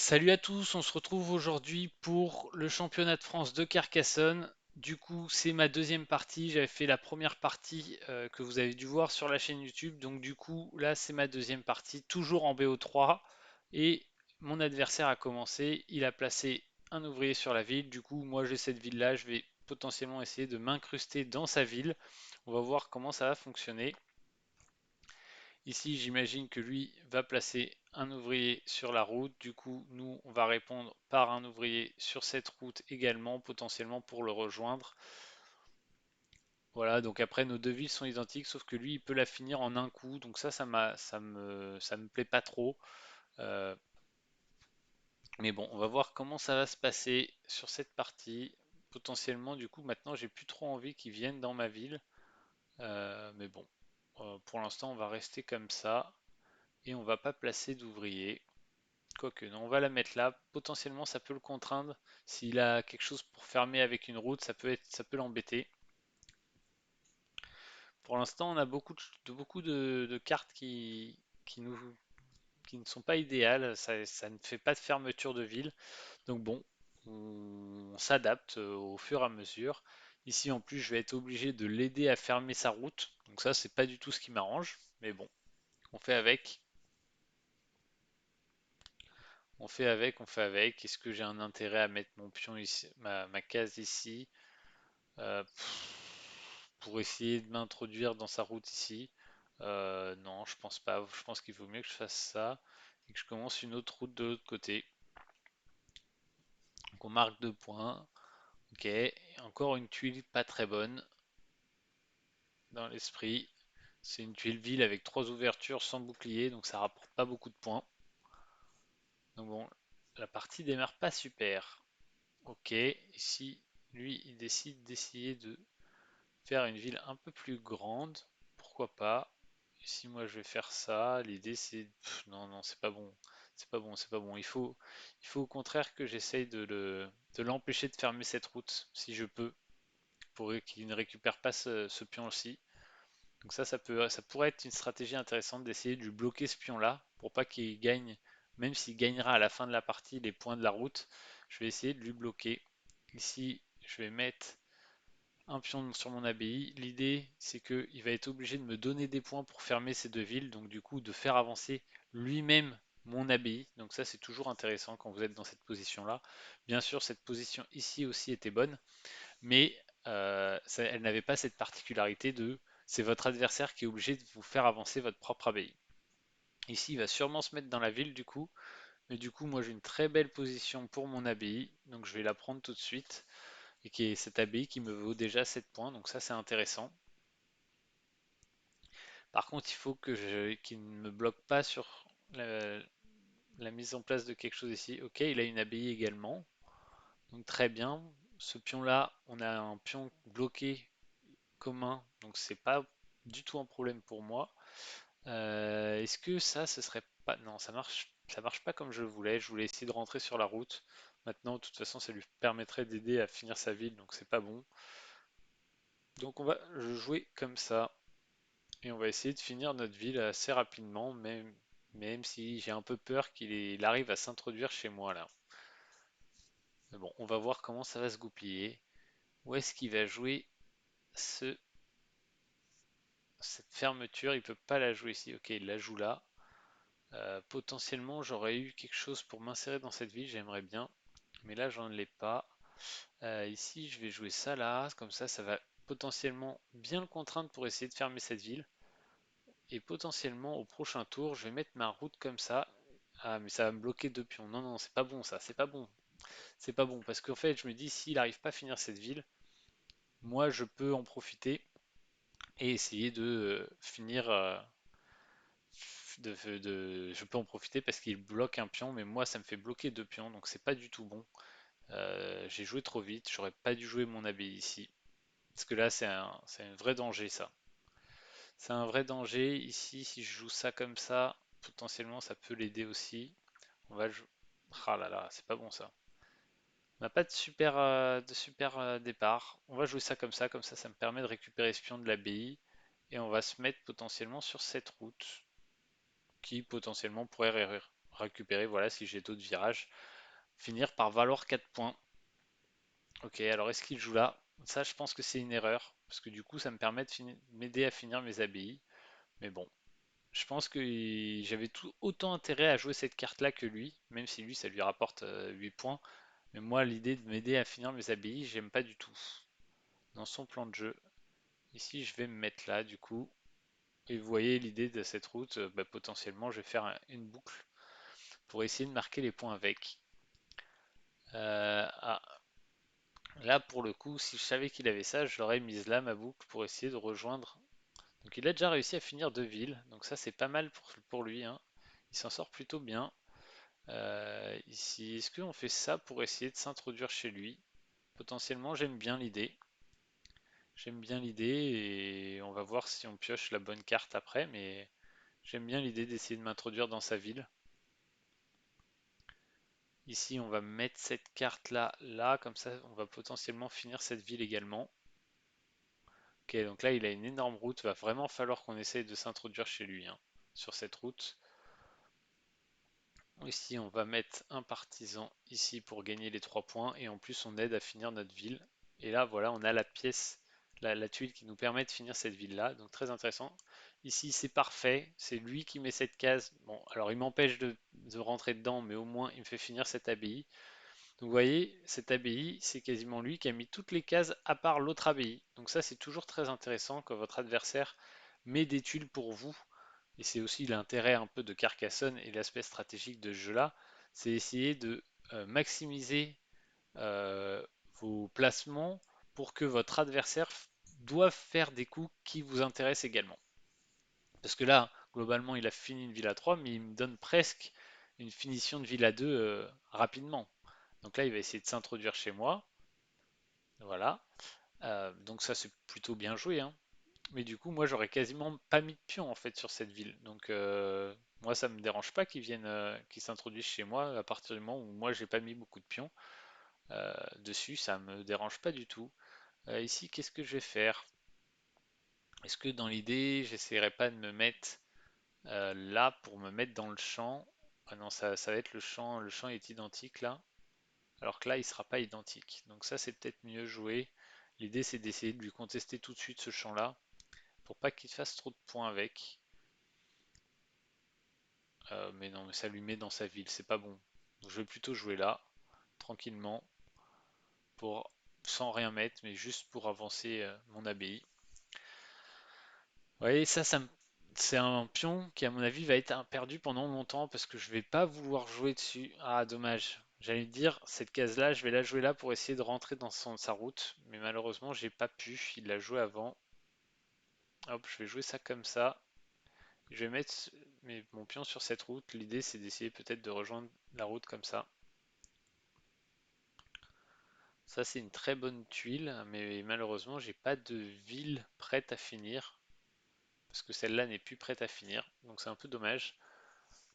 Salut à tous, on se retrouve aujourd'hui pour le championnat de France de Carcassonne. Du coup, c'est ma deuxième partie. J'avais fait la première partie que vous avez dû voir sur la chaîne YouTube. Donc du coup, là, c'est ma deuxième partie, toujours en BO3. Et mon adversaire a commencé. Il a placé un ouvrier sur la ville. Du coup, moi, j'ai cette ville-là. Je vais potentiellement essayer de m'incruster dans sa ville. On va voir comment ça va fonctionner. Ici, j'imagine que lui va placer un ouvrier sur la route. Du coup, nous, on va répondre par un ouvrier sur cette route également, potentiellement pour le rejoindre. Voilà, donc après, nos deux villes sont identiques, sauf que lui, il peut la finir en un coup. Donc ça me plaît pas trop. Euh, mais bon, on va voir comment ça va se passer sur cette partie. Potentiellement, du coup, maintenant, j'ai plus trop envie qu'ils viennent dans ma ville. Mais bon, pour l'instant, on va rester comme ça. Et on va pas placer d'ouvrier. Quoique, non, on va la mettre là. Potentiellement, ça peut le contraindre. S'il a quelque chose pour fermer avec une route, ça peut l'embêter. Pour l'instant, on a beaucoup de cartes qui ne sont pas idéales. Ça ne fait pas de fermeture de ville. Donc bon, on s'adapte au fur et à mesure. Ici, en plus, je vais être obligé de l'aider à fermer sa route. Donc ça, c'est pas du tout ce qui m'arrange. Mais bon, on fait avec. On fait avec, on fait avec. Est-ce que j'ai un intérêt à mettre mon pion ici, ma case ici, pour essayer de m'introduire dans sa route ici? Non, je pense pas. Je pense qu'il vaut mieux que je fasse ça et que je commence une autre route de l'autre côté. Donc on marque 2 points. Ok. Et encore une tuile pas très bonne dans l'esprit. C'est une tuile ville avec trois ouvertures sans bouclier, donc ça rapporte pas beaucoup de points. Donc bon, la partie démarre pas super. Ok, ici, lui, il décide d'essayer de faire une ville un peu plus grande. Pourquoi pas? Ici, moi, je vais faire ça. L'idée, c'est... Non, non, c'est pas bon. C'est pas bon, c'est pas bon. Il faut au contraire que j'essaye de l'empêcher de fermer cette route, si je peux, pour qu'il ne récupère pas ce pion-ci. Donc ça pourrait être une stratégie intéressante d'essayer de lui bloquer ce pion-là, pour pas qu'il gagne, même s'il gagnera à la fin de la partie les points de la route. Je vais essayer de lui bloquer. Ici, je vais mettre un pion sur mon abbaye. L'idée, c'est qu'il va être obligé de me donner des points pour fermer ces deux villes, donc du coup de faire avancer lui-même mon abbaye. Donc ça, c'est toujours intéressant quand vous êtes dans cette position-là. Bien sûr, cette position ici aussi était bonne, mais elle n'avait pas cette particularité de c'est votre adversaire qui est obligé de vous faire avancer votre propre abbaye. Ici, il va sûrement se mettre dans la ville du coup, mais du coup, moi j'ai une très belle position pour mon abbaye, donc je vais la prendre tout de suite et qui est cette abbaye qui me vaut déjà 7 points, donc ça c'est intéressant. Par contre, il faut qu'il ne me bloque pas sur la mise en place de quelque chose ici. Ok, il a une abbaye également, donc très bien. Ce pion-là, on a un pion bloqué commun, donc c'est pas du tout un problème pour moi. Est-ce que ça, ce serait pas... Non, ça marche pas comme je le voulais. Je voulais essayer de rentrer sur la route. Maintenant, de toute façon, ça lui permettrait d'aider à finir sa ville, donc c'est pas bon. Donc on va jouer comme ça. Et on va essayer de finir notre ville assez rapidement, même si j'ai un peu peur qu'il arrive à s'introduire chez moi là. Mais bon, on va voir comment ça va se goupiller. Où est-ce qu'il va jouer ce, cette fermeture? Il peut pas la jouer ici. Ok, il la joue là. Potentiellement, j'aurais eu quelque chose pour m'insérer dans cette ville, j'aimerais bien. Mais là, j'en ai pas. Ici, je vais jouer ça là. Comme ça va potentiellement bien le contraindre pour essayer de fermer cette ville. Et potentiellement, au prochain tour, je vais mettre ma route comme ça. Ah, mais ça va me bloquer deux pions. Non, non, c'est pas bon ça, c'est pas bon. C'est pas bon parce qu'en fait, je me dis, s'il n'arrive pas à finir cette ville, moi, je peux en profiter et essayer de finir. Je peux en profiter parce qu'il bloque un pion, mais moi, ça me fait bloquer deux pions, donc c'est pas du tout bon. J'ai joué trop vite, j'aurais pas dû jouer mon abbaye ici. Parce que là, c'est un vrai danger ça. C'est un vrai danger. Ici, si je joue ça comme ça, potentiellement, ça peut l'aider aussi. On va jouer. Ah là là, c'est pas bon ça. On n'a pas de super départ. On va jouer ça, comme ça me permet de récupérer ce pion de l'abbaye. Et on va se mettre potentiellement sur cette route qui potentiellement pourrait récupérer, voilà, si j'ai d'autres virages, finir par valoir 4 points. Ok, alors est-ce qu'il joue là? Ça, je pense que c'est une erreur, parce que du coup, ça me permet de m'aider à finir mes abbayes. Mais bon, je pense que j'avais tout autant intérêt à jouer cette carte-là que lui, même si lui, ça lui rapporte 8 points. Mais moi, l'idée de m'aider à finir mes abbayes, j'aime pas du tout. Dans son plan de jeu, ici, je vais me mettre là, du coup. Et vous voyez l'idée de cette route, bah, potentiellement, je vais faire une boucle pour essayer de marquer les points avec. Ah, là, pour le coup, si je savais qu'il avait ça, je l'aurais mise là, ma boucle, pour essayer de rejoindre. Donc il a déjà réussi à finir 2 villes, donc ça c'est pas mal pour lui, hein. Il s'en sort plutôt bien. Ici, est-ce qu'on fait ça pour essayer de s'introduire chez lui? Potentiellement, j'aime bien l'idée. J'aime bien l'idée et on va voir si on pioche la bonne carte après, mais j'aime bien l'idée d'essayer de m'introduire dans sa ville. Ici, on va mettre cette carte là, là, comme ça on va potentiellement finir cette ville également. Ok, donc là il a une énorme route, va vraiment falloir qu'on essaye de s'introduire chez lui, hein, sur cette route. Ici, on va mettre un partisan ici pour gagner les 3 points et en plus on aide à finir notre ville. Et là, voilà, on a la pièce, la tuile qui nous permet de finir cette ville-là, donc très intéressant. Ici, c'est parfait, c'est lui qui met cette case. Bon, alors il m'empêche de rentrer dedans, mais au moins il me fait finir cette abbaye. Donc vous voyez, cette abbaye, c'est quasiment lui qui a mis toutes les cases à part l'autre abbaye. Donc ça, c'est toujours très intéressant quand votre adversaire met des tuiles pour vous. Et c'est aussi l'intérêt un peu de Carcassonne et l'aspect stratégique de ce jeu-là, c'est essayer de maximiser euh, vos placements pour que votre adversaire doive faire des coups qui vous intéressent également. Parce que là, globalement, il a fini une ville à 3, mais il me donne presque une finition de ville à 2 rapidement. Donc là, il va essayer de s'introduire chez moi. Voilà. Donc ça, c'est plutôt bien joué, hein. Mais du coup, moi, j'aurais quasiment pas mis de pion en fait sur cette ville. Donc moi, ça me dérange pas qu'ils viennent, qu'ils s'introduisent chez moi à partir du moment où moi, j'ai pas mis beaucoup de pions dessus. Ça me dérange pas du tout. Ici, qu'est-ce que je vais faire? Est-ce que dans l'idée, j'essaierai pas de me mettre là pour me mettre dans le champ? Ah non, ça va être le champ. Le champ est identique là. Alors que là, il sera pas identique. Donc ça, c'est peut-être mieux joué. L'idée, c'est d'essayer de lui contester tout de suite ce champ-là pour pas qu'il fasse trop de points avec. Mais non, mais ça lui met dans sa ville, c'est pas bon. Donc je vais plutôt jouer là, tranquillement, pour sans rien mettre, mais juste pour avancer mon abbaye. Vous voyez, c'est un pion qui, à mon avis, va être perdu pendant longtemps parce que je vais pas vouloir jouer dessus. Ah, dommage. J'allais dire, cette case-là, je vais la jouer là pour essayer de rentrer dans sa route, mais malheureusement, j'ai pas pu. Il l'a joué avant. Hop, je vais jouer ça comme ça. Je vais mettre mon pion sur cette route. L'idée, c'est d'essayer peut-être de rejoindre la route comme ça. Ça, c'est une très bonne tuile, mais malheureusement, j'ai pas de ville prête à finir. Parce que celle-là n'est plus prête à finir. Donc c'est un peu dommage.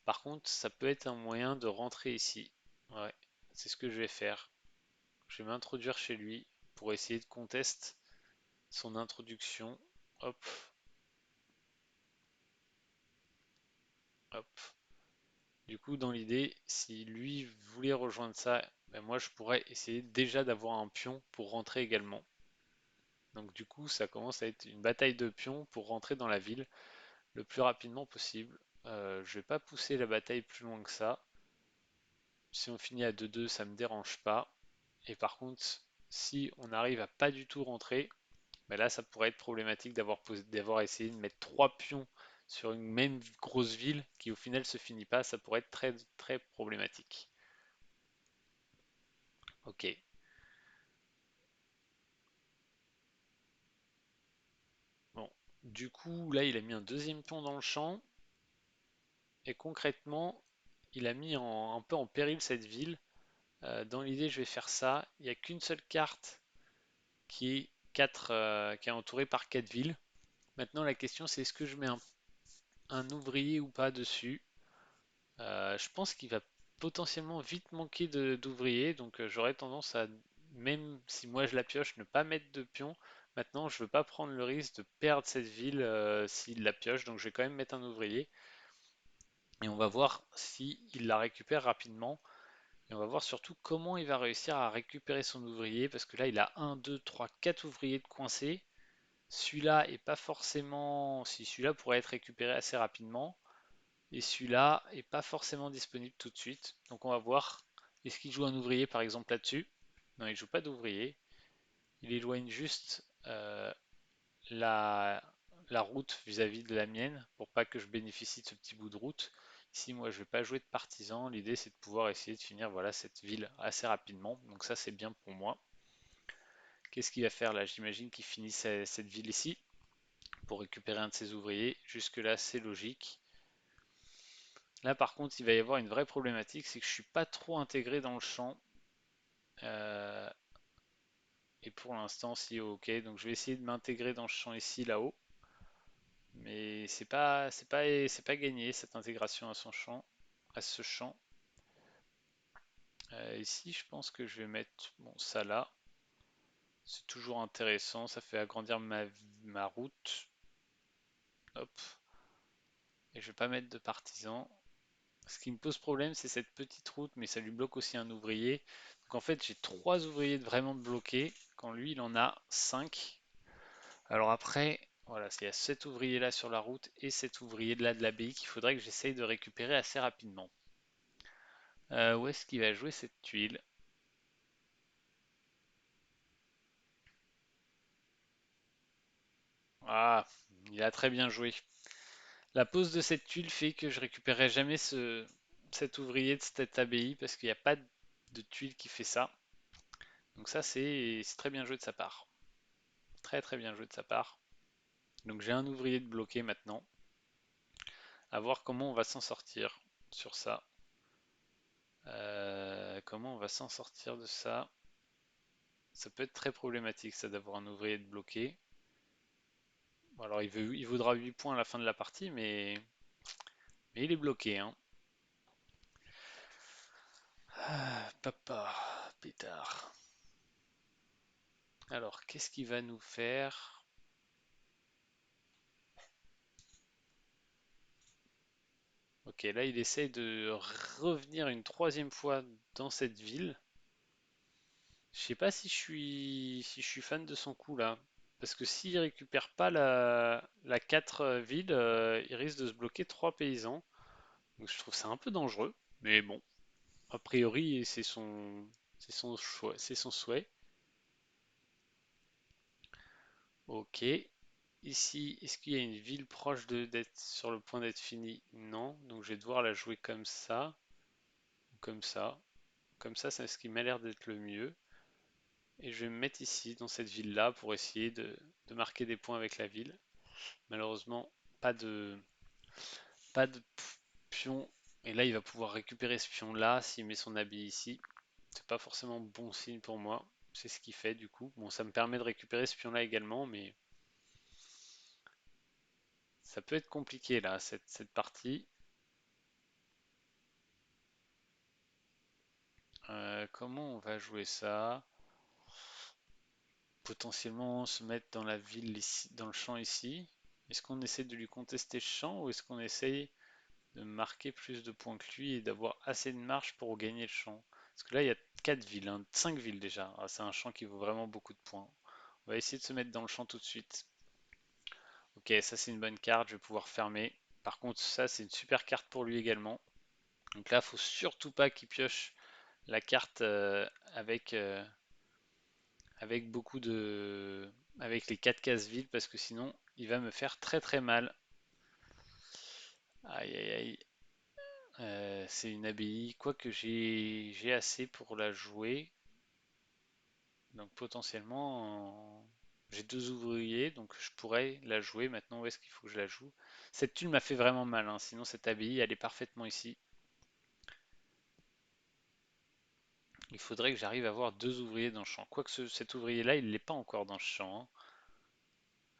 Par contre, ça peut être un moyen de rentrer ici. Ouais, c'est ce que je vais faire. Je vais m'introduire chez lui pour essayer de contester son introduction. Hop, hop. Du coup, dans l'idée, si lui voulait rejoindre ça, ben moi je pourrais essayer déjà d'avoir un pion pour rentrer également. Donc du coup, ça commence à être une bataille de pions pour rentrer dans la ville le plus rapidement possible. Je vais pas pousser la bataille plus loin que ça. Si on finit à 2-2, ça me dérange pas. Et par contre, si on arrive à pas du tout rentrer, ben là ça pourrait être problématique d'avoir essayé de mettre 3 pions sur une même grosse ville qui au final se finit pas. Ça pourrait être très très problématique. Ok. Bon. Du coup, là il a mis un deuxième pion dans le champ. Et concrètement, il a mis un peu en péril cette ville. Dans l'idée, je vais faire ça. Il n'y a qu'une seule carte qui est entourée par 4 villes. Maintenant, la question c'est est-ce que je mets un ouvrier ou pas dessus? Je pense qu'il va potentiellement vite manquer d'ouvriers, donc j'aurais tendance à, même si moi je la pioche, ne pas mettre de pion. Maintenant, je veux pas prendre le risque de perdre cette ville s'il la pioche, donc je vais quand même mettre un ouvrier. Et on va voir si il la récupère rapidement. Et on va voir surtout comment il va réussir à récupérer son ouvrier. Parce que là, il a un, 2, 3, 4 ouvriers de coincés. Celui-là est pas forcément. Si celui-là pourrait être récupéré assez rapidement. Et celui-là est pas forcément disponible tout de suite. Donc on va voir. Est-ce qu'il joue un ouvrier par exemple là-dessus? Non, il joue pas d'ouvrier. Il éloigne juste la, la route vis-à-vis de la mienne pour pas que je bénéficie de ce petit bout de route. Ici, moi, je vais pas jouer de partisan. L'idée, c'est de pouvoir essayer de finir voilà, cette ville assez rapidement. Donc ça, c'est bien pour moi. Qu'est-ce qu'il va faire là? J'imagine qu'il finit cette ville ici pour récupérer un de ses ouvriers. Jusque-là, c'est logique. Là, par contre, il va y avoir une vraie problématique, c'est que je suis pas trop intégré dans le champ. Euh, et pour l'instant, si ok, donc je vais essayer de m'intégrer dans le champ ici, là-haut. Mais c'est pas gagné cette intégration à son champ, à ce champ. Ici, je pense que je vais mettre bon, ça là. C'est toujours intéressant, ça fait agrandir ma route. Hop. Et je vais pas mettre de partisans. Ce qui me pose problème, c'est cette petite route, mais ça lui bloque aussi un ouvrier. Donc en fait, j'ai trois ouvriers vraiment bloqués, quand lui, il en a 5. Alors après, voilà, il y a cet ouvrier là sur la route et cet ouvrier là de l'abbaye qu'il faudrait que j'essaye de récupérer assez rapidement. Où est-ce qu'il va jouer cette tuile? Ah, il a très bien joué. La pose de cette tuile fait que je récupérerai jamais cet ouvrier de cette abbaye parce qu'il n'y a pas de tuile qui fait ça. Donc ça, c'est très bien joué de sa part. Très très bien joué de sa part. Donc j'ai un ouvrier de bloqué maintenant. À voir comment on va s'en sortir sur ça. Comment on va s'en sortir de ça? Ça peut être très problématique ça d'avoir un ouvrier de bloqué. Bon, alors il vaudra 8 points à la fin de la partie, mais il est bloqué, hein. Ah, papa, pétard. Alors, qu'est-ce qu'il va nous faire? Ok, là il essaye de revenir une troisième fois dans cette ville. Je sais pas si je suis fan de son coup là. Parce que s'il récupère pas la 4 villes, il risque de se bloquer 3 paysans. Donc je trouve ça un peu dangereux. Mais bon, a priori c'est son choix, c'est son souhait. Ok. Ici, est-ce qu'il y a une ville proche d'être sur le point d'être finie? Non. Donc je vais devoir la jouer comme ça. Ou comme ça. Comme ça, c'est ce qui m'a l'air d'être le mieux. Et je vais me mettre ici, dans cette ville-là, pour essayer de marquer des points avec la ville. Malheureusement, pas de, pas de pion. Et là, il va pouvoir récupérer ce pion-là s'il met son habit ici. C'est pas forcément bon signe pour moi. C'est ce qu'il fait du coup. Bon, ça me permet de récupérer ce pion-là également, mais ça peut être compliqué là, cette partie. Comment on va jouer ça? Potentiellement se mettre dans la ville ici, dans le champ ici. Est-ce qu'on essaie de lui contester ce champ ou est-ce qu'on essaye de marquer plus de points que lui et d'avoir assez de marge pour gagner le champ? Parce que là, il y a 4 villes, hein, 5 villes déjà. Ah, c'est un champ qui vaut vraiment beaucoup de points. On va essayer de se mettre dans le champ tout de suite. Ok, ça c'est une bonne carte, je vais pouvoir fermer. Par contre, ça c'est une super carte pour lui également. Donc là, faut surtout pas qu'il pioche la carte avec beaucoup de, avec les 4 cases vides parce que sinon, il va me faire très très mal. Aïe aïe aïe. C'est une abbaye, quoique j'ai assez pour la jouer. Donc potentiellement, j'ai deux ouvriers, donc je pourrais la jouer. Maintenant, où est-ce qu'il faut que je la joue? Cette tuile m'a fait vraiment mal, hein. Sinon cette abbaye, elle est parfaitement ici. Il faudrait que j'arrive à avoir deux ouvriers dans le champ. Quoique cet ouvrier-là, il n'est pas encore dans le champ, hein.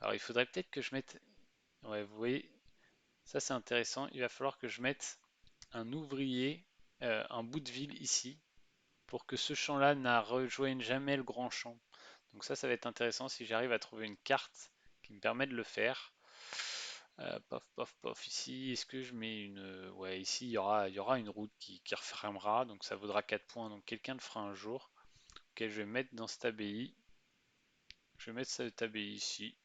Alors il faudrait peut-être que je mette... Ouais, vous voyez, ça c'est intéressant. Il va falloir que je mette un ouvrier, un bout de ville ici, pour que ce champ-là n'a rejoigne jamais le grand champ. Donc ça va être intéressant si j'arrive à trouver une carte qui me permet de le faire. Pof, pof, pof. Ici, est-ce que je mets une... Ouais, ici, il y aura une route qui refermera, donc ça vaudra 4 points. Donc quelqu'un le fera un jour. Ok, je vais mettre dans cette abbaye. Je vais mettre cette abbaye ici.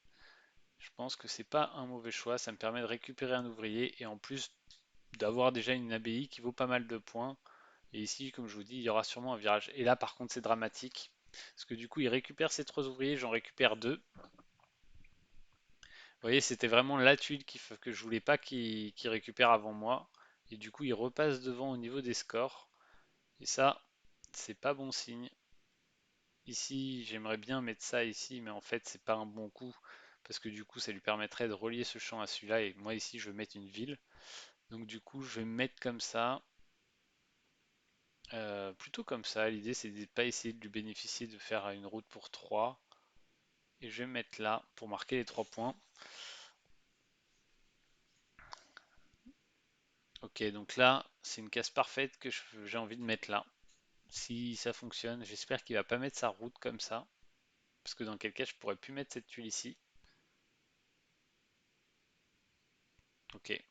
Je pense que c'est pas un mauvais choix. Ça me permet de récupérer un ouvrier et en plus d'avoir déjà une abbaye qui vaut pas mal de points. Et ici, comme je vous dis, il y aura sûrement un virage. Et là, par contre, c'est dramatique. Parce que du coup, il récupère ses 3 ouvriers, j'en récupère 2. Vous voyez, c'était vraiment la tuile que je voulais pas qu'il récupère avant moi. Et du coup, il repasse devant au niveau des scores. Et ça, c'est pas bon signe. Ici, j'aimerais bien mettre ça ici, mais en fait, c'est pas un bon coup. Parce que du coup, ça lui permettrait de relier ce champ à celui-là. Et moi, ici, je veux mettre une ville. Donc du coup, je vais me mettre comme ça. Plutôt comme ça. L'idée, c'est de pas essayer de lui bénéficier de faire une route pour 3. Et je vais me mettre là pour marquer les 3 points. Ok, donc là, c'est une case parfaite que j'ai envie de mettre là. Si ça fonctionne, j'espère qu'il va pas mettre sa route comme ça. Parce que dans quel cas, je pourrais plus mettre cette tuile ici. Ok.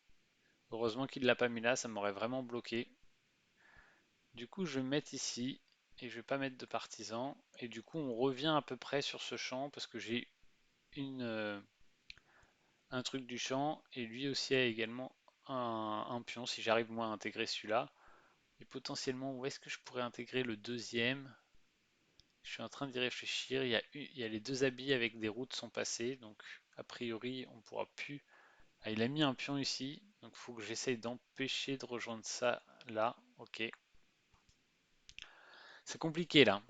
Heureusement qu'il l'a pas mis là, ça m'aurait vraiment bloqué. Du coup, je vais me mettre ici. Et je vais pas mettre de partisans. Et du coup, on revient à peu près sur ce champ. Parce que j'ai une, un truc du champ. Et lui aussi a également un pion. Si j'arrive moi à intégrer celui-là. Et potentiellement, où est-ce que je pourrais intégrer le deuxième? Je suis en train d'y réfléchir. Il y a les 2 habits avec des routes sont passées. Donc, a priori, on pourra plus. Ah, il a mis un pion ici. Donc, il faut que j'essaye d'empêcher de rejoindre ça là. Ok. C'est compliqué là.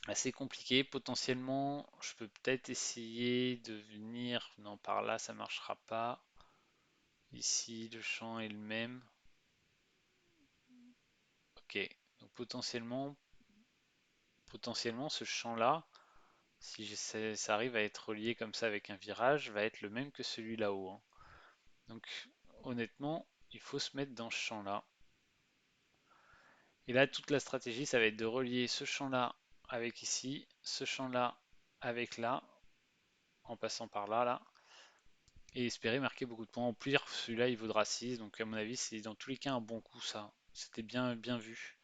Assez compliqué. Potentiellement, je peux peut-être essayer de venir. Non, par là, ça marchera pas. Ici, le champ est le même. Ok. Donc, potentiellement, ce champ-là, si ça arrive à être relié comme ça avec un virage, va être le même que celui là-haut, hein. Donc honnêtement, il faut se mettre dans ce champ-là. Et là, toute la stratégie, ça va être de relier ce champ-là avec ici, ce champ-là avec là, en passant par là, là, et espérer marquer beaucoup de points. En plus, celui-là, il vaudra 6, donc à mon avis, c'est dans tous les cas un bon coup, ça. C'était bien, bien vu.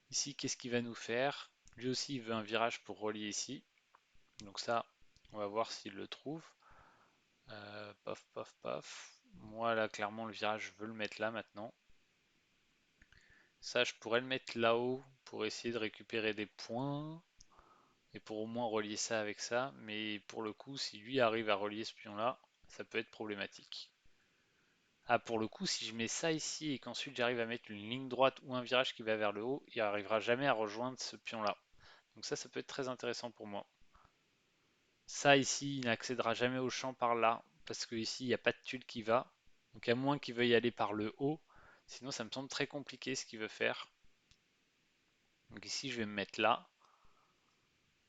Ici, qu'est-ce qu'il va nous faire? Lui aussi, il veut un virage pour relier ici. Donc ça, on va voir s'il le trouve. Paf, paf, paf. Moi, là, clairement, le virage, je veux le mettre là maintenant. Ça, je pourrais le mettre là-haut pour essayer de récupérer des points et pour au moins relier ça avec ça. Mais pour le coup, si lui arrive à relier ce pion-là, ça peut être problématique. Ah, pour le coup, si je mets ça ici et qu'ensuite j'arrive à mettre une ligne droite ou un virage qui va vers le haut, il n'arrivera jamais à rejoindre ce pion-là. Donc ça peut être très intéressant pour moi. Ça ici, il n'accédera jamais au champ par là, parce que ici, il n'y a pas de tuile qui va. Donc à moins qu'il veuille aller par le haut, sinon ça me semble très compliqué ce qu'il veut faire. Donc ici, je vais me mettre là.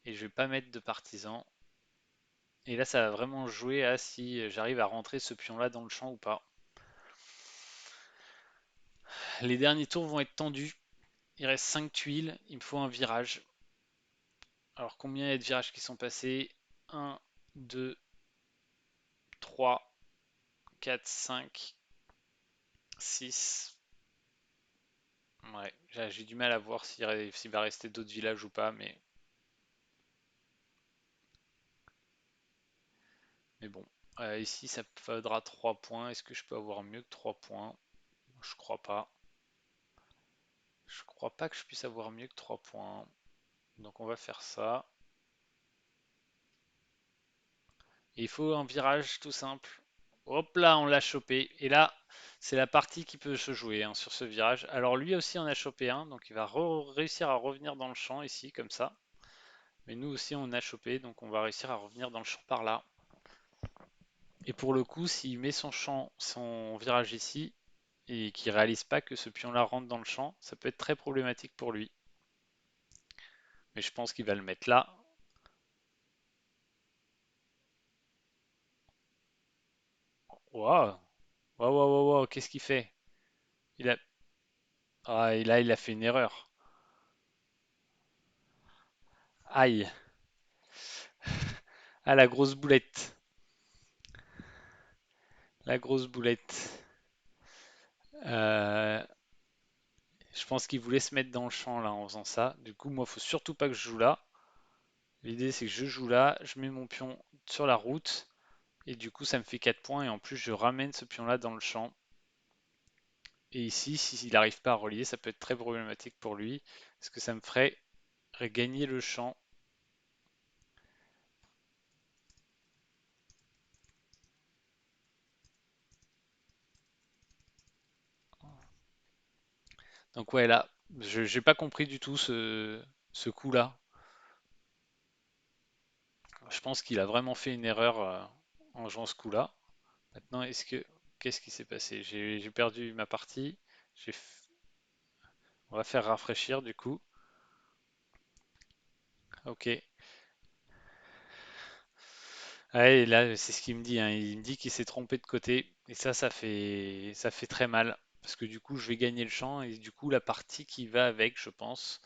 Et je vais pas mettre de partisans. Et là, ça va vraiment jouer à si j'arrive à rentrer ce pion-là dans le champ ou pas. Les derniers tours vont être tendus. Il reste 5 tuiles. Il me faut un virage. Alors, combien il y a de virages qui sont passés? 1, 2, 3, 4, 5, 6. Ouais, j'ai du mal à voir s'il va rester d'autres villages ou pas, mais bon. Ici, ça faudra 3 points. Est-ce que je peux avoir mieux que 3 points? Je crois pas. Je crois pas que je puisse avoir mieux que 3 points. Donc on va faire ça. Et il faut un virage tout simple. Hop là, on l'a chopé. Et là, c'est la partie qui peut se jouer, hein, sur ce virage. Alors lui aussi en a chopé un, donc il va réussir à revenir dans le champ ici, comme ça. Mais nous aussi on a chopé, donc on va réussir à revenir dans le champ par là. Et pour le coup, s'il met son champ, son virage ici, et qu'il réalise pas que ce pion-là rentre dans le champ, ça peut être très problématique pour lui. Mais je pense qu'il va le mettre là. Waouh! Waouh, waouh, waouh, waouh, qu'est-ce qu'il fait? Il a... Ah, et là, il a fait une erreur. Aïe! Ah, la grosse boulette. La grosse boulette. Euh, je pense qu'il voulait se mettre dans le champ là en faisant ça. Du coup, moi, faut surtout pas que je joue là. L'idée, c'est que je joue là, je mets mon pion sur la route, et du coup, ça me fait 4 points, et en plus, je ramène ce pion-là dans le champ. Et ici, s'il n'arrive pas à relier, ça peut être très problématique pour lui, parce que ça me ferait gagner le champ. Donc ouais, là, je j'ai pas compris du tout ce coup-là. Je pense qu'il a vraiment fait une erreur en jouant ce coup-là. Maintenant, qu'est-ce qui s'est passé? J'ai perdu ma partie. On va faire rafraîchir du coup. Ok. Ouais, et là, c'est ce qu'il me dit, hein. Il me dit qu'il s'est trompé de côté. Et ça fait très mal. Parce que du coup, je vais gagner le champ. Et du coup, la partie qui va avec, je pense.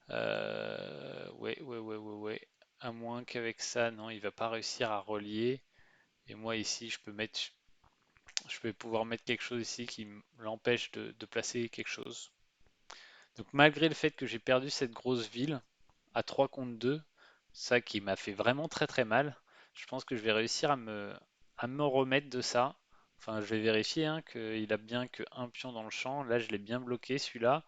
Ouais, ouais, ouais, ouais, ouais. À moins qu'avec ça, non, il va pas réussir à relier. Et moi, ici, je vais pouvoir mettre quelque chose ici qui l'empêche de placer quelque chose. Donc, malgré le fait que j'ai perdu cette grosse ville à 3 contre 2, ça qui m'a fait vraiment très très mal, je pense que je vais réussir à me remettre de ça. Enfin, je vais vérifier hein, qu'il a bien que un pion dans le champ. Là, je l'ai bien bloqué celui-là.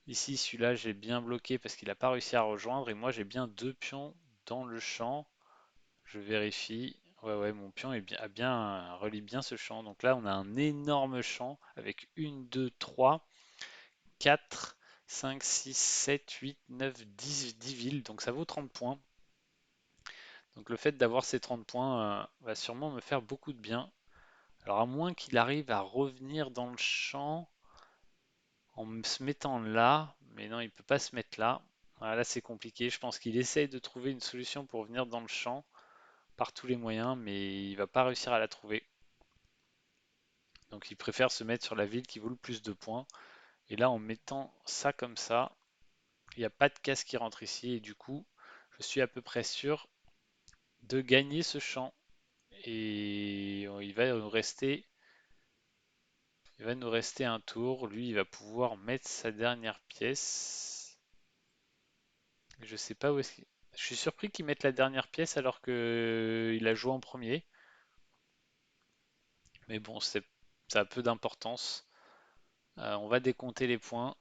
Ici, celui-là, j'ai bien bloqué parce qu'il n'a pas réussi à rejoindre. Et moi, j'ai bien deux pions dans le champ. Je vérifie. Ouais, ouais, mon pion relie bien ce champ. Donc là, on a un énorme champ avec une, 2, 3, 4, 5, 6, 7, 8, 9, 10 villes. Donc ça vaut 30 points. Donc le fait d'avoir ces 30 points va sûrement me faire beaucoup de bien. Alors à moins qu'il arrive à revenir dans le champ en se mettant là, mais non, il peut pas se mettre là. Voilà, là c'est compliqué. Je pense qu'il essaye de trouver une solution pour venir dans le champ par tous les moyens, mais il va pas réussir à la trouver. Donc il préfère se mettre sur la ville qui vaut le plus de points. Et là, en mettant ça comme ça, il n'y a pas de casse qui rentre ici. Et du coup, je suis à peu près sûr de gagner ce champ. Et il va nous rester un tour. Lui, il va pouvoir mettre sa dernière pièce. Je sais pas où est-ce qu'il... Je suis surpris qu'il mette la dernière pièce alors que il a joué en premier. Mais bon, ça a peu d'importance. On va décompter les points.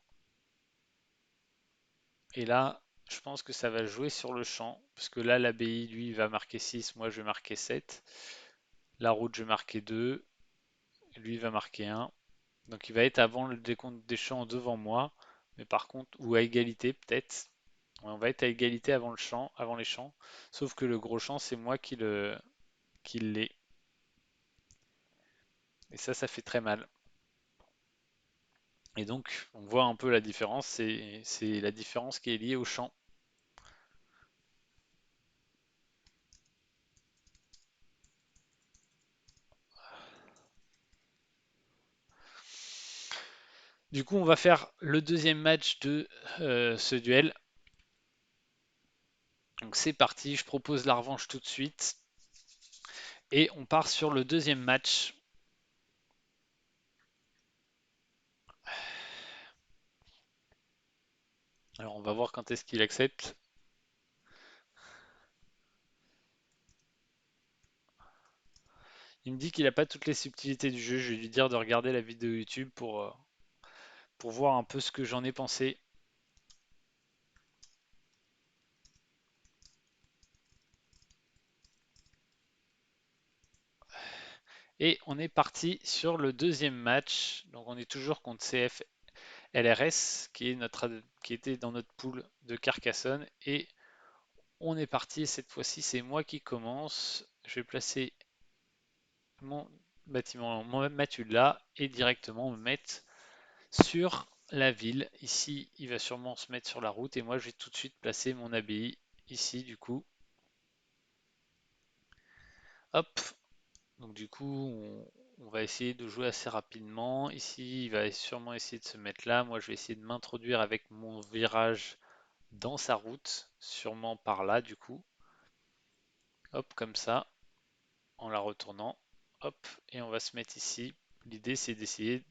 Et là, je pense que ça va jouer sur le champ. Parce que là, l'abbaye, lui, il va marquer 6. Moi, je vais marquer 7. La route, je vais marquer 2. Lui, il va marquer 1. Donc, il va être avant le décompte des champs devant moi. Mais par contre, ou à égalité peut-être. Ouais, on va être à égalité avant le champ, avant les champs. Sauf que le gros champ, c'est moi qui l'ai. Et ça fait très mal. Et donc, on voit un peu la différence. C'est la différence qui est liée au champ. Du coup, on va faire le deuxième match de ce duel. Donc c'est parti, je propose la revanche tout de suite. Et on part sur le deuxième match. Alors on va voir quand est-ce qu'il accepte. Il me dit qu'il n'a pas toutes les subtilités du jeu. Je vais lui dire de regarder la vidéo YouTube pour voir un peu ce que j'en ai pensé. Et on est parti sur le deuxième match. Donc on est toujours contre CF LRS qui était dans notre pool de Carcassonne. Et on est parti. Cette fois-ci, c'est moi qui commence. Je vais placer mon bâtiment, mon Mathieu là et directement me mettre sur la ville. Ici, il va sûrement se mettre sur la route et moi, je vais tout de suite placer mon abbaye ici, du coup. Hop. Donc, du coup, on va essayer de jouer assez rapidement. Ici, il va sûrement essayer de se mettre là. Moi, je vais essayer de m'introduire avec mon virage dans sa route, sûrement par là, du coup. Hop, comme ça, en la retournant. hop, et on va se mettre ici. L'idée, c'est d'essayer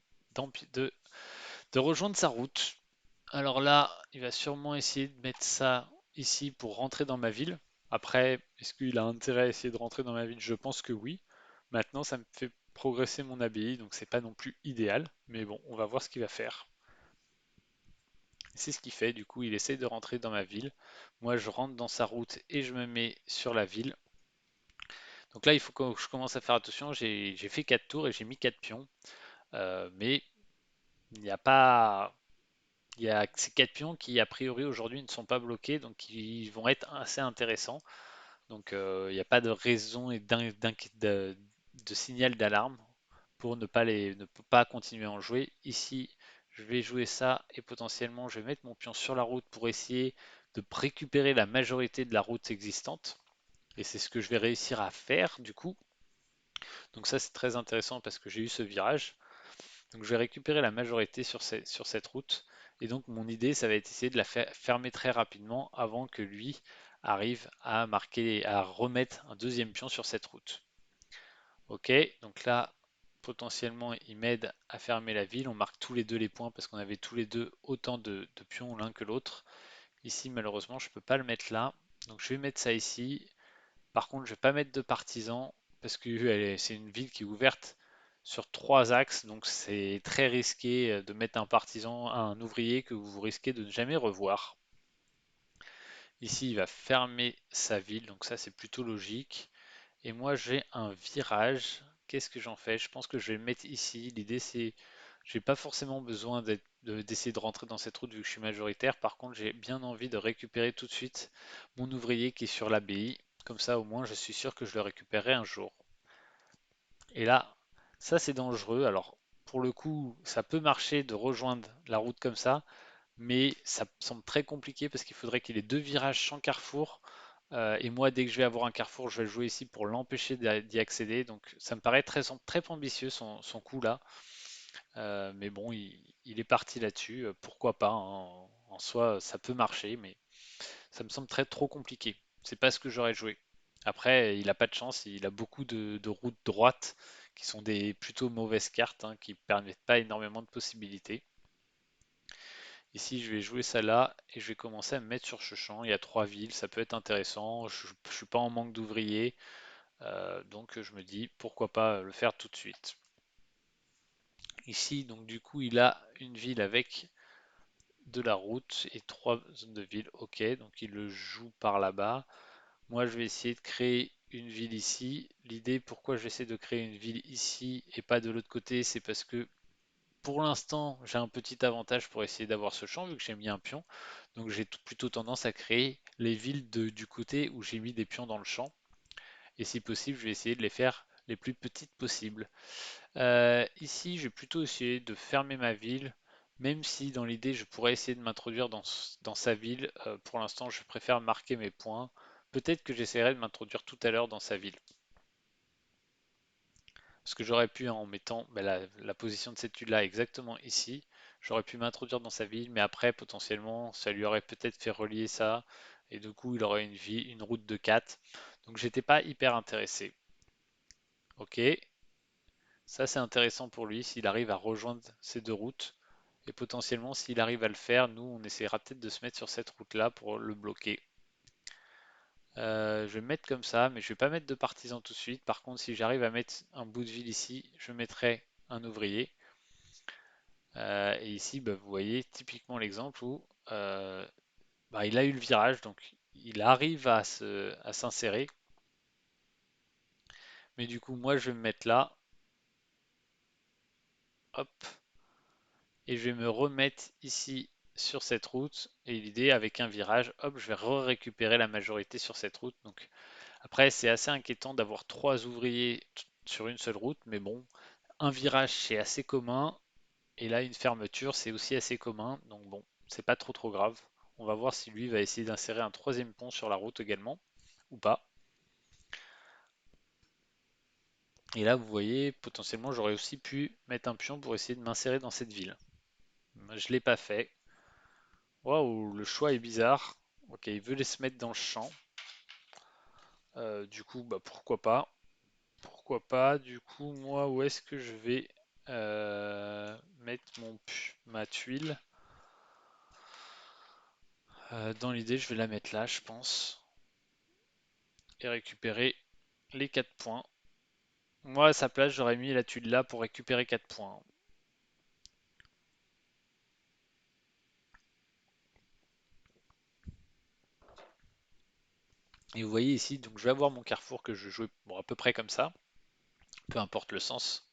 de rejoindre sa route. Alors là, il va sûrement essayer de mettre ça ici pour rentrer dans ma ville. Après, est-ce qu'il a intérêt à essayer de rentrer dans ma ville? Je pense que oui. Maintenant, ça me fait progresser mon abbaye, donc c'est pas non plus idéal. Mais bon, on va voir ce qu'il va faire. C'est ce qu'il fait, du coup, il essaie de rentrer dans ma ville. Moi, je rentre dans sa route et je me mets sur la ville. Donc là, il faut que je commence à faire attention. J'ai fait 4 tours et j'ai mis 4 pions. Mais il n'y a pas. Il y a ces 4 pions qui, a priori, aujourd'hui ne sont pas bloqués, donc ils vont être assez intéressants. Donc il n'y a pas de raison et de signal d'alarme pour ne pas continuer à en jouer. Ici, je vais jouer ça et potentiellement je vais mettre mon pion sur la route pour essayer de récupérer la majorité de la route existante. Et c'est ce que je vais réussir à faire du coup. Donc ça c'est très intéressant parce que j'ai eu ce virage. Donc je vais récupérer la majorité sur cette route. Et donc mon idée, ça va être essayer de la fermer très rapidement avant que lui arrive à marquer, à remettre un deuxième pion sur cette route. Ok, donc là, potentiellement, il m'aide à fermer la ville. On marque tous les deux les points parce qu'on avait tous les deux autant de pions l'un que l'autre. Ici, malheureusement, je ne peux pas le mettre là. Donc je vais mettre ça ici. Par contre, je ne vais pas mettre de partisans parce que c'est une ville qui est ouverte sur trois axes, donc c'est très risqué de mettre un partisan, un ouvrier que vous risquez de ne jamais revoir. Ici, il va fermer sa ville, donc ça c'est plutôt logique. Et moi j'ai un virage. Qu'est-ce que j'en fais? Je pense que je vais le mettre ici. L'idée c'est, j'ai pas forcément besoin d'essayer de rentrer dans cette route vu que je suis majoritaire. Par contre, j'ai bien envie de récupérer tout de suite mon ouvrier qui est sur l'abbaye. Comme ça, au moins, je suis sûr que je le récupérerai un jour. Et là, ça c'est dangereux. Alors, pour le coup, ça peut marcher de rejoindre la route comme ça, mais ça me semble très compliqué parce qu'il faudrait qu'il ait deux virages sans carrefour. Et moi, dès que je vais avoir un carrefour, je vais le jouer ici pour l'empêcher d'y accéder. Donc, ça me paraît très ambitieux son coup là. Mais bon, il est parti là-dessus. Pourquoi pas, hein. En soi, ça peut marcher, mais ça me semble trop compliqué. C'est pas ce que j'aurais joué. Après, il a pas de chance, il a beaucoup de routes droites qui sont des plutôt mauvaises cartes, hein, qui permettent pas énormément de possibilités. Ici, je vais jouer ça là et je vais commencer à me mettre sur ce champ. Il y a trois villes, ça peut être intéressant. Je ne suis pas en manque d'ouvriers, donc je me dis pourquoi pas le faire tout de suite. Ici, donc du coup, il a une ville avec de la route et trois zones de ville. Ok, donc il le joue par là-bas. Moi, je vais essayer de créer une ville ici. L'idée pourquoi j'essaie de créer une ville ici et pas de l'autre côté, c'est parce que pour l'instant, j'ai un petit avantage pour essayer d'avoir ce champ vu que j'ai mis un pion. Donc j'ai plutôt tendance à créer les villes du côté où j'ai mis des pions dans le champ. Et si possible, je vais essayer de les faire les plus petites possibles. Ici, je vais plutôt essayer de fermer ma ville, même si dans l'idée, je pourrais essayer de m'introduire dans sa ville. Pour l'instant, je préfère marquer mes points. Peut-être que j'essaierai de m'introduire tout à l'heure dans sa ville. Parce que j'aurais pu, en mettant la position de cette tuile-là exactement ici, j'aurais pu m'introduire dans sa ville, mais après, potentiellement, ça lui aurait peut-être fait relier ça, et du coup, il aurait une route de 4. Donc, j'étais pas hyper intéressé. Ok, ça c'est intéressant pour lui, s'il arrive à rejoindre ces deux routes, et potentiellement, s'il arrive à le faire, nous, on essaiera peut-être de se mettre sur cette route-là pour le bloquer. Je vais me mettre comme ça, mais je vais pas mettre de partisans tout de suite. Par contre, si j'arrive à mettre un bout de ville ici, je mettrai un ouvrier. Et ici, bah, vous voyez typiquement l'exemple où bah, il a eu le virage, donc il arrive à s'insérer. Mais du coup, moi, je vais me mettre là, hop, et je vais me remettre ici sur cette route. Et l'idée, avec un virage, hop, je vais récupérer la majorité sur cette route. Donc après, c'est assez inquiétant d'avoir trois ouvriers sur une seule route, mais bon, un virage, c'est assez commun. Et là, une fermeture, c'est aussi assez commun. Donc bon, c'est pas trop grave. On va voir si lui va essayer d'insérer un troisième pont sur la route également, ou pas. Et là, vous voyez, potentiellement, j'aurais aussi pu mettre un pion pour essayer de m'insérer dans cette ville. Je l'ai pas fait. Waouh, le choix est bizarre. Ok, il veut se mettre dans le champ. Du coup, bah, pourquoi pas. Pourquoi pas? Du coup, moi, où est-ce que je vais mettre ma tuile? Dans l'idée, je vais la mettre là, je pense, et récupérer les 4 points. Moi, à sa place, j'aurais mis la tuile là pour récupérer 4 points. Et vous voyez ici, donc je vais avoir mon carrefour que je jouais bon, à peu près comme ça, peu importe le sens.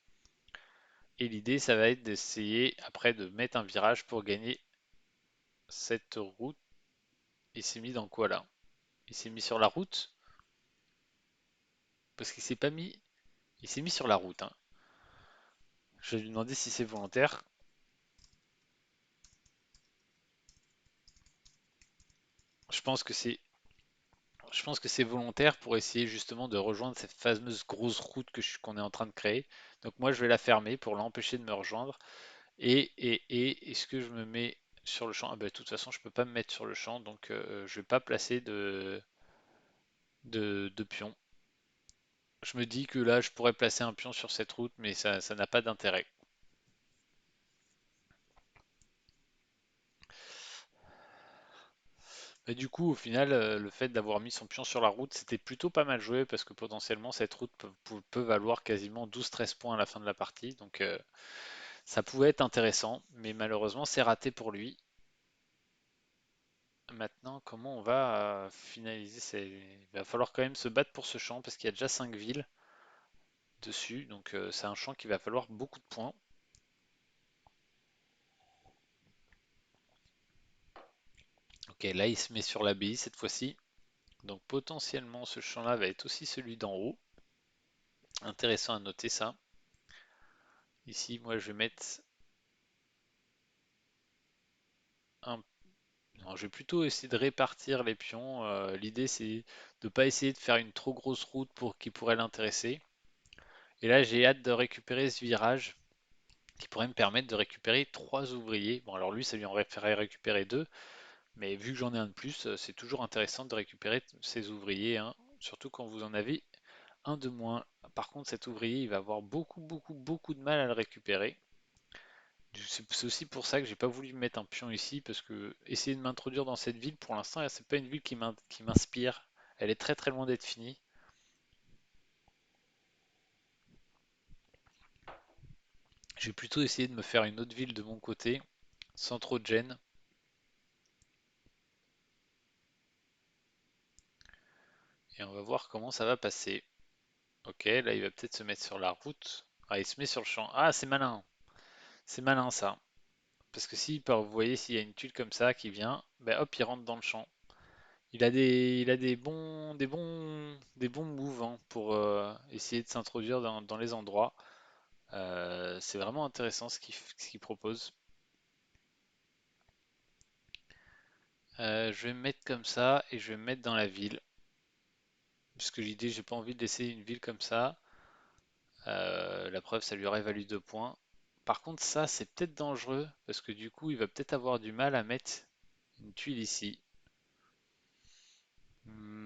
Et l'idée, ça va être d'essayer après de mettre un virage pour gagner cette route. Il s'est mis dans quoi là? Il s'est mis sur la route? Parce qu'il s'est pas mis. Il s'est mis sur la route, hein. Je vais lui demander si c'est volontaire. Je pense que c'est. Je pense que c'est volontaire pour essayer justement de rejoindre cette fameuse grosse route qu'on est en train de créer. Donc moi je vais la fermer pour l'empêcher de me rejoindre. Est-ce que je me mets sur le champ? Ah bah, de toute façon je peux pas me mettre sur le champ donc je vais pas placer de pion. Je me dis que là je pourrais placer un pion sur cette route mais ça n'a pas d'intérêt. Et du coup, au final, le fait d'avoir mis son pion sur la route, c'était plutôt pas mal joué parce que potentiellement cette route peut valoir quasiment 12-13 points à la fin de la partie. Donc ça pouvait être intéressant, mais malheureusement c'est raté pour lui. Maintenant, comment on va finaliser Il va falloir quand même se battre pour ce champ parce qu'il y a déjà 5 villes dessus. Donc c'est un champ qui va falloir beaucoup de points. Ok, là il se met sur l'abbaye cette fois-ci. Donc potentiellement ce champ-là va être aussi celui d'en haut. Intéressant à noter ça. Ici, moi je vais mettre un. Non, je vais plutôt essayer de répartir les pions. L'idée, c'est de ne pas essayer de faire une trop grosse route pour qui pourrait l'intéresser. Et là, j'ai hâte de récupérer ce virage qui pourrait me permettre de récupérer 3 ouvriers. Bon, alors lui, ça lui en ferait récupérer 2, mais vu que j'en ai un de plus, c'est toujours intéressant de récupérer ces ouvriers, hein, surtout quand vous en avez un de moins. Par contre, cet ouvrier, il va avoir beaucoup, beaucoup, beaucoup de mal à le récupérer. C'est aussi pour ça que j'ai pas voulu mettre un pion ici, parce que essayer de m'introduire dans cette ville, pour l'instant, c'est pas une ville qui m'inspire. Elle est très très loin d'être finie. Je vais plutôt essayer de me faire une autre ville de mon côté, sans trop de gêne. Et on va voir comment ça va passer. Ok, là il va peut-être se mettre sur la route. Ah, il se met sur le champ. Ah, c'est malin. C'est malin ça. Parce que si, vous voyez, s'il y a une tuile comme ça qui vient, ben hop, il rentre dans le champ. Il a des bons moves hein, pour essayer de s'introduire dans les endroits. C'est vraiment intéressant ce qu'il propose. Je vais me mettre comme ça et je vais me mettre dans la ville. Parce que l'idée, j'ai pas envie de laisser une ville comme ça. La preuve, ça lui aurait valu 2 points. Par contre, ça, c'est peut-être dangereux parce que du coup, il va peut-être avoir du mal à mettre une tuile ici.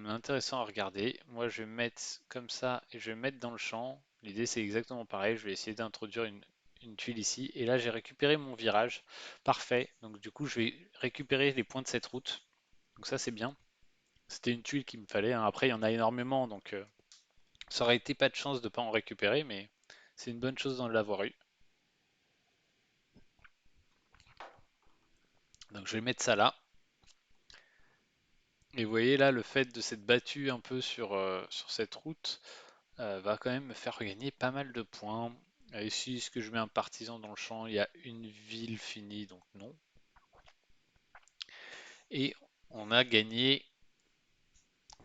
Intéressant à regarder. Moi, je vais me mettre comme ça et je vais me mettre dans le champ. L'idée, c'est exactement pareil. Je vais essayer d'introduire une tuile ici. Et là, j'ai récupéré mon virage. Parfait. Donc, du coup, je vais récupérer les points de cette route. Donc, ça, c'est bien. C'était une tuile qu'il me fallait, hein. Après, il y en a énormément. Donc, ça aurait été pas de chance de ne pas en récupérer. Mais c'est une bonne chose d'en l'avoir eu. Donc, je vais mettre ça là. Et vous voyez là, le fait de s'être battu un peu sur cette route va quand même me faire gagner pas mal de points. Ici, est-ce que je mets un partisan dans le champ? Il y a une ville finie, donc non. Et on a gagné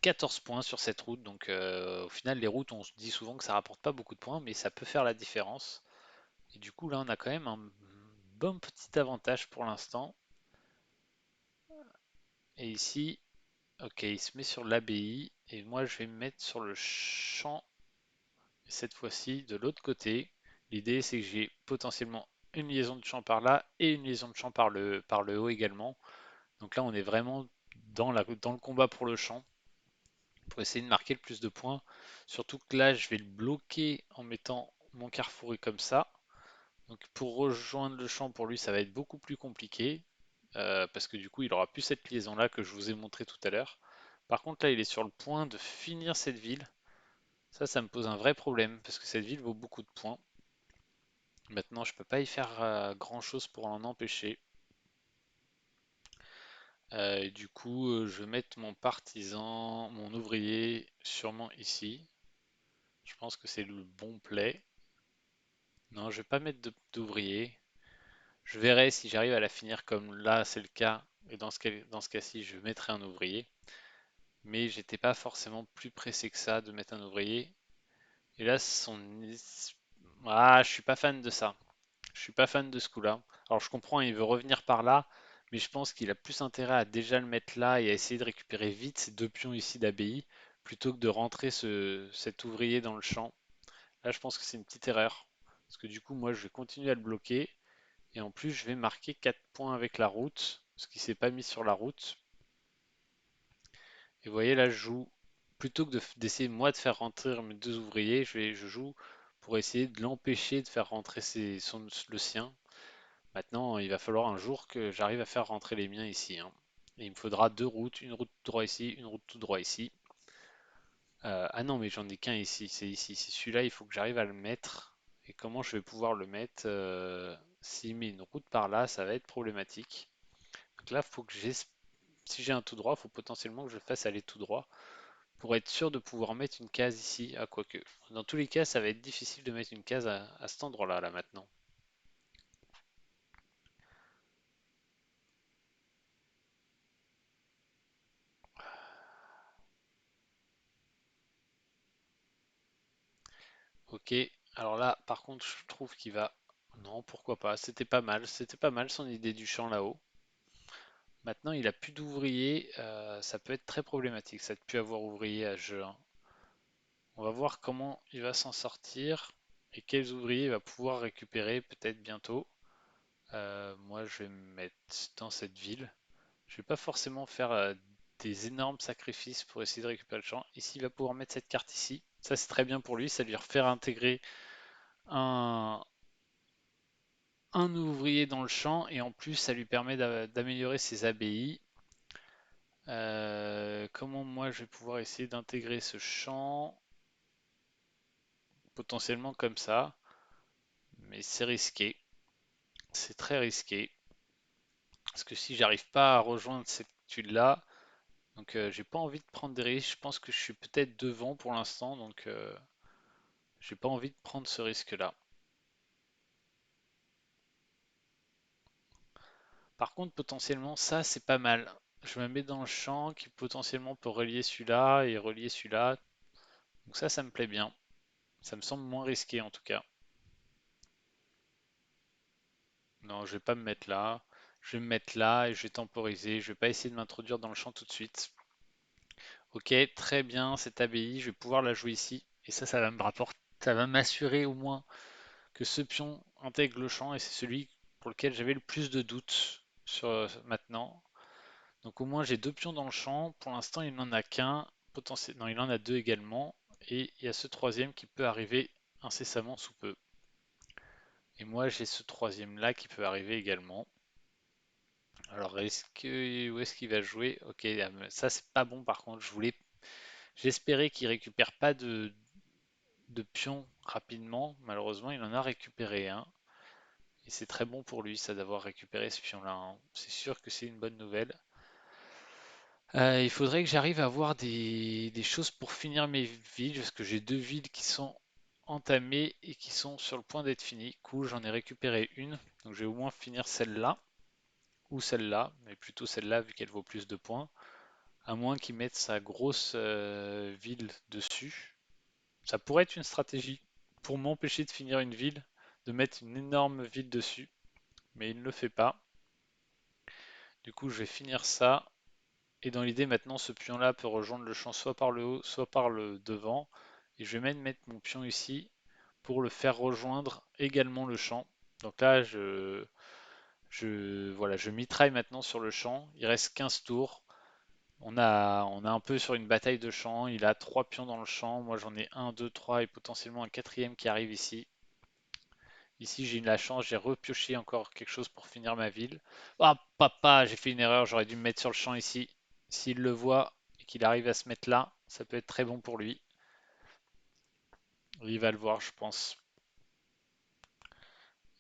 14 points sur cette route. Donc au final, les routes, on se dit souvent que ça rapporte pas beaucoup de points, mais ça peut faire la différence. Et du coup, là, on a quand même un bon petit avantage pour l'instant. Et ici, ok, il se met sur l'abbaye. Et moi, je vais me mettre sur le champ cette fois-ci de l'autre côté. L'idée c'est que j'ai potentiellement une liaison de champ par là et une liaison de champ par le haut également. Donc là on est vraiment dans le combat pour le champ. pour essayer de marquer le plus de points. Surtout que là, je vais le bloquer en mettant mon carrefouré comme ça. Donc pour rejoindre le champ, pour lui, ça va être beaucoup plus compliqué. Parce que du coup, il aura plus cette liaison-là que je vous ai montré tout à l'heure. Par contre, là, il est sur le point de finir cette ville. Ça me pose un vrai problème, parce que cette ville vaut beaucoup de points. Maintenant, je peux pas y faire grand-chose pour en empêcher. Et du coup, je vais mettre mon partisan, mon ouvrier, sûrement ici. Je pense que c'est le bon play. Non, je vais pas mettre d'ouvrier. Je verrai si j'arrive à la finir comme là, c'est le cas. Et dans ce cas-ci, je mettrai un ouvrier. Mais j'étais pas forcément plus pressé que ça de mettre un ouvrier. Et là, je suis pas fan de ça. Je suis pas fan de ce coup-là. Alors je comprends, il veut revenir par là, mais je pense qu'il a plus intérêt à déjà le mettre là et à essayer de récupérer vite ces deux pions ici d'abbaye, plutôt que de rentrer cet ouvrier dans le champ. Là, je pense que c'est une petite erreur. Parce que du coup, moi, je vais continuer à le bloquer. Et en plus, je vais marquer 4 points avec la route, ce qui s'est pas mis sur la route. Et vous voyez, là, je joue, plutôt que d'essayer moi de faire rentrer mes deux ouvriers, je joue pour essayer de l'empêcher de faire rentrer le sien. Maintenant, il va falloir un jour que j'arrive à faire rentrer les miens ici, hein. Et il me faudra deux routes, une route tout droit ici, une route tout droit ici. Ah non, mais j'en ai qu'un ici, c'est ici. C'est celui-là, il faut que j'arrive à le mettre. Et comment je vais pouvoir le mettre s'il met une route par là, ça va être problématique. Donc là, faut que si j'ai un tout droit, il faut potentiellement que je le fasse aller tout droit pour être sûr de pouvoir mettre une case ici. Ah, quoique. Dans tous les cas, ça va être difficile de mettre une case à cet endroit-là, là maintenant. Ok, alors là, par contre, je trouve qu'il va. Non, pourquoi pas. C'était pas mal son idée du champ là-haut. Maintenant, il a plus d'ouvriers. Ça peut être très problématique, ça de plus avoir ouvrier à jeu 1. On va voir comment il va s'en sortir et quels ouvriers il va pouvoir récupérer peut-être bientôt. Moi, je vais me mettre dans cette ville. Je vais pas forcément faire des énormes sacrifices pour essayer de récupérer le champ. Ici, il va pouvoir mettre cette carte ici. Ça, c'est très bien pour lui. Ça lui refaire intégrer un, un ouvrier dans le champ et en plus ça lui permet d'améliorer ses ABI. Comment moi je vais pouvoir essayer d'intégrer ce champ potentiellement comme ça, mais c'est risqué, c'est très risqué parce que si j'arrive pas à rejoindre cette tuile là, donc j'ai pas envie de prendre des risques. Je pense que je suis peut-être devant pour l'instant, donc j'ai pas envie de prendre ce risque là. Par contre, potentiellement, ça c'est pas mal. Je me mets dans le champ qui potentiellement peut relier celui-là et relier celui-là. Donc ça me plaît bien. Ça me semble moins risqué en tout cas. Non, je vais pas me mettre là. Je vais me mettre là et je vais temporiser. Je vais pas essayer de m'introduire dans le champ tout de suite. Ok, très bien, cette abbaye, je vais pouvoir la jouer ici. Et ça va me rapporter, ça va m'assurer au moins que ce pion intègre le champ et c'est celui pour lequel j'avais le plus de doutes sur maintenant. Donc au moins j'ai deux pions dans le champ. Pour l'instant, il n'en a qu'un. Non, il en a deux également. Et il y a ce troisième qui peut arriver incessamment sous peu. Et moi, j'ai ce troisième là qui peut arriver également. Alors, où est-ce qu'il va jouer? Ok, ça c'est pas bon par contre. J'espérais qu'il récupère pas de pions rapidement. Malheureusement, il en a récupéré un. Et c'est très bon pour lui, ça d'avoir récupéré ce pion-là, hein. C'est sûr que c'est une bonne nouvelle. Il faudrait que j'arrive à avoir des choses pour finir mes villes, parce que j'ai deux villes qui sont entamées et qui sont sur le point d'être finies. Cool, j'en ai récupéré une, donc je vais au moins finir celle-là. Ou celle-là, mais plutôt celle-là vu qu'elle vaut plus de points, à moins qu'il mette sa grosse ville dessus. Ça pourrait être une stratégie pour m'empêcher de finir une ville, de mettre une énorme ville dessus, mais il ne le fait pas. Du coup, je vais finir ça. Et dans l'idée, maintenant, ce pion-là peut rejoindre le champ soit par le haut, soit par le devant. Et je vais même mettre mon pion ici pour le faire rejoindre également le champ. Donc là, voilà, je mitraille maintenant sur le champ. Il reste 15 tours. On a un peu sur une bataille de champs. Il a trois pions dans le champ. Moi, j'en ai un, deux, trois et potentiellement un quatrième qui arrive ici. Ici, j'ai eu de la chance. J'ai repioché encore quelque chose pour finir ma ville. Ah, papa, j'ai fait une erreur. J'aurais dû me mettre sur le champ ici. S'il le voit et qu'il arrive à se mettre là, ça peut être très bon pour lui. Il va le voir, je pense.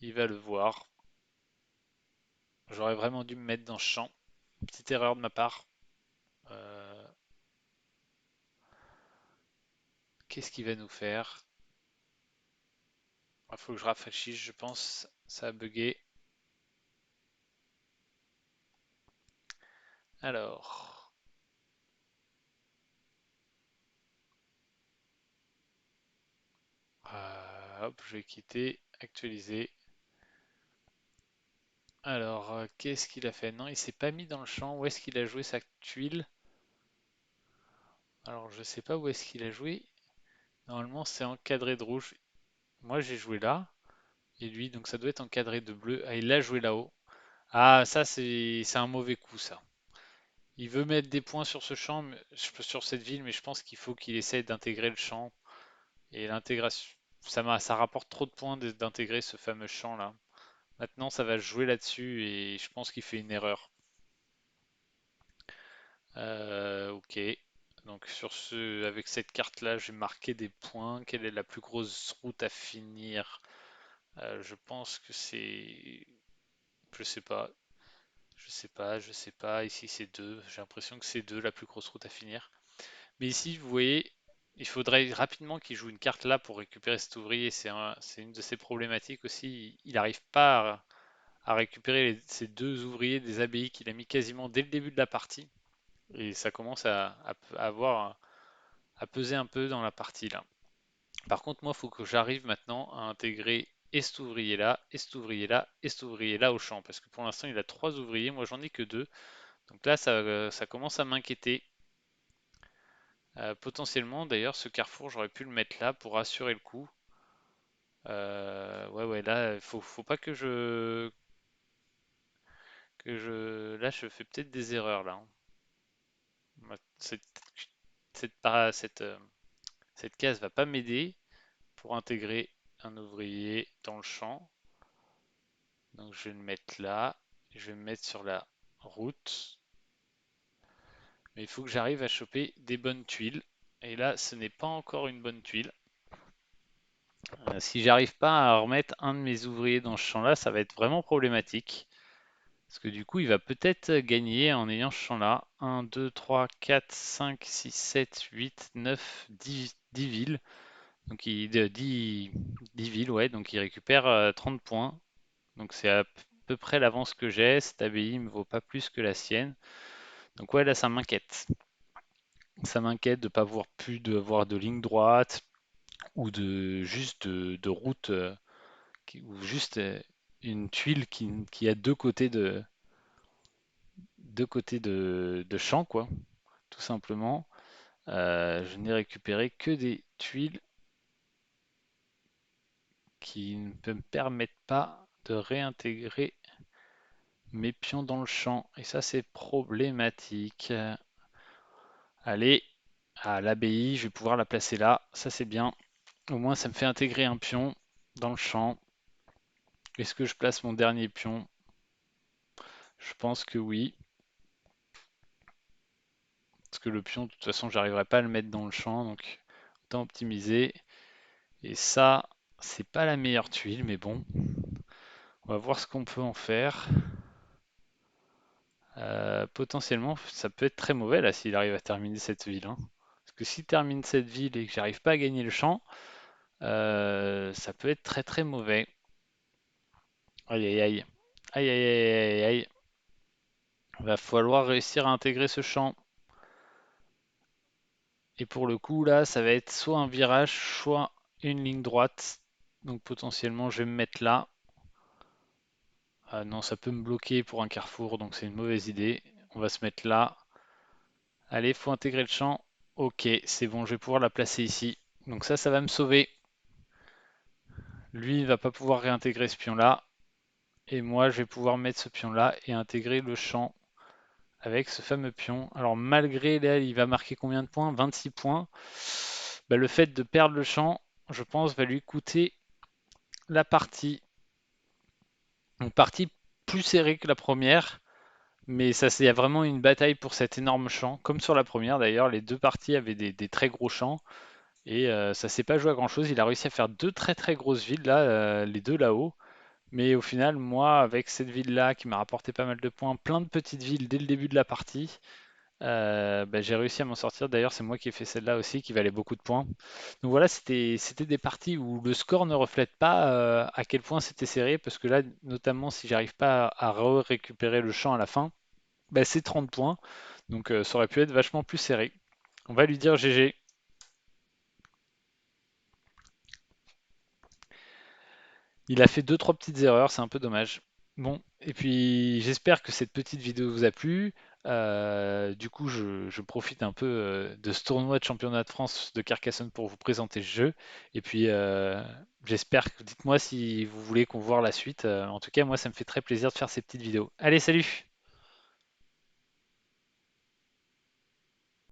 Il va le voir. J'aurais vraiment dû me mettre dans ce champ. Petite erreur de ma part. Euh, Qu'est-ce qu'il va nous faire? Il faut que je rafraîchisse, je pense. Ça a bugué. Alors, hop, je vais quitter, actualiser. Alors, qu'est-ce qu'il a fait? Non, il s'est pas mis dans le champ. Où est-ce qu'il a joué sa tuile? Alors, je sais pas où est-ce qu'il a joué. Normalement, c'est encadré de rouge. Moi, j'ai joué là. Et lui, donc ça doit être encadré de bleu. Ah, il l'a joué là-haut. Ah, ça, c'est un mauvais coup, ça. Il veut mettre des points sur ce champ, sur cette ville, mais je pense qu'il faut qu'il essaie d'intégrer le champ. Et l'intégration, ça rapporte trop de points d'intégrer ce fameux champ là. Maintenant, ça va jouer là-dessus et je pense qu'il fait une erreur. Ok. Donc sur ce, avec cette carte-là, j'ai marqué des points. Quelle est la plus grosse route à finir? Je pense que c'est, je sais pas, je sais pas. Ici c'est 2. J'ai l'impression que c'est 2 la plus grosse route à finir. Mais ici, vous voyez, il faudrait rapidement qu'il joue une carte là pour récupérer cet ouvrier. C'est une de ses problématiques aussi. Il n'arrive pas à récupérer ces deux ouvriers des abbayes qu'il a mis quasiment dès le début de la partie. Et ça commence à peser un peu dans la partie là. Par contre, moi, il faut que j'arrive maintenant à intégrer et cet ouvrier là, et cet ouvrier là, et cet ouvrier là au champ. Parce que pour l'instant, il a trois ouvriers, moi j'en ai que deux. Donc là, ça commence à m'inquiéter. Potentiellement, d'ailleurs, ce carrefour, j'aurais pu le mettre là pour assurer le coup. Ouais, ouais, là, faut pas là, je fais peut-être des erreurs là, hein. Cette, cette case va pas m'aider pour intégrer un ouvrier dans le champ. Donc je vais le mettre là. Je vais me mettre sur la route. Mais il faut que j'arrive à choper des bonnes tuiles. Et là, ce n'est pas encore une bonne tuile. Si j'arrive pas à remettre un de mes ouvriers dans ce champ-là, ça va être vraiment problématique. Parce que du coup, il va peut-être gagner en ayant ce champ-là. 1, 2, 3, 4, 5, 6, 7, 8, 9, 10 villes. Donc il 10 villes, ouais, donc il récupère 30 points. Donc c'est à peu près l'avance que j'ai. Cette abbaye me vaut pas plus que la sienne. Donc ouais, là ça m'inquiète. Ça m'inquiète de ne pas avoir pu avoir de ligne droite ou de juste de route ou juste une tuile qui a deux côtés de champ, quoi, tout simplement. Je n'ai récupéré que des tuiles qui ne me permettent pas de réintégrer mes pions dans le champ. Et ça, c'est problématique. Allez, à l'abbaye, je vais pouvoir la placer là. Ça, c'est bien. Au moins, ça me fait intégrer un pion dans le champ. Est-ce que je place mon dernier pion? Je pense que oui. Parce que le pion, de toute façon, j'arriverai pas à le mettre dans le champ. Donc, autant optimiser. Et ça, c'est pas la meilleure tuile, mais bon. On va voir ce qu'on peut en faire. Potentiellement, ça peut être très mauvais là s'il arrive à terminer cette ville, hein. Parce que s'il termine cette ville et que j'arrive pas à gagner le champ, ça peut être très très mauvais. Aïe aïe aïe. Aïe aïe aïe aïe aïe. Va falloir réussir à intégrer ce champ. Et pour le coup, là, ça va être soit un virage, soit une ligne droite. Donc potentiellement, je vais me mettre là. Ah non, ça peut me bloquer pour un carrefour, donc c'est une mauvaise idée. On va se mettre là. Allez, faut intégrer le champ. Ok, c'est bon, je vais pouvoir la placer ici. Donc ça va me sauver. Lui, il va pas pouvoir réintégrer ce pion-là. Et moi, je vais pouvoir mettre ce pion-là et intégrer le champ avec ce fameux pion. Alors malgré là, il va marquer combien de points? 26 points. Bah, le fait de perdre le champ, je pense, va lui coûter la partie. Une partie plus serrée que la première, mais ça c'est vraiment une bataille pour cet énorme champ. Comme sur la première d'ailleurs, les deux parties avaient des très gros champs. Et ça s'est pas joué à grand chose. Il a réussi à faire deux très très grosses villes là, les deux là-haut. Mais au final, moi, avec cette ville-là qui m'a rapporté pas mal de points, plein de petites villes dès le début de la partie, bah, j'ai réussi à m'en sortir. D'ailleurs, c'est moi qui ai fait celle-là aussi, qui valait beaucoup de points. Donc voilà, c'était des parties où le score ne reflète pas à quel point c'était serré, parce que là, notamment si j'arrive pas à récupérer le champ à la fin, bah, c'est 30 points. Donc ça aurait pu être vachement plus serré. On va lui dire GG. Il a fait deux, trois petites erreurs, c'est un peu dommage. Bon, et puis j'espère que cette petite vidéo vous a plu. Du coup, je profite un peu de ce tournoi de championnat de France de Carcassonne pour vous présenter le jeu. Et puis, j'espère que dites-moi si vous voulez qu'on voit la suite. En tout cas, moi, ça me fait très plaisir de faire ces petites vidéos. Allez, salut!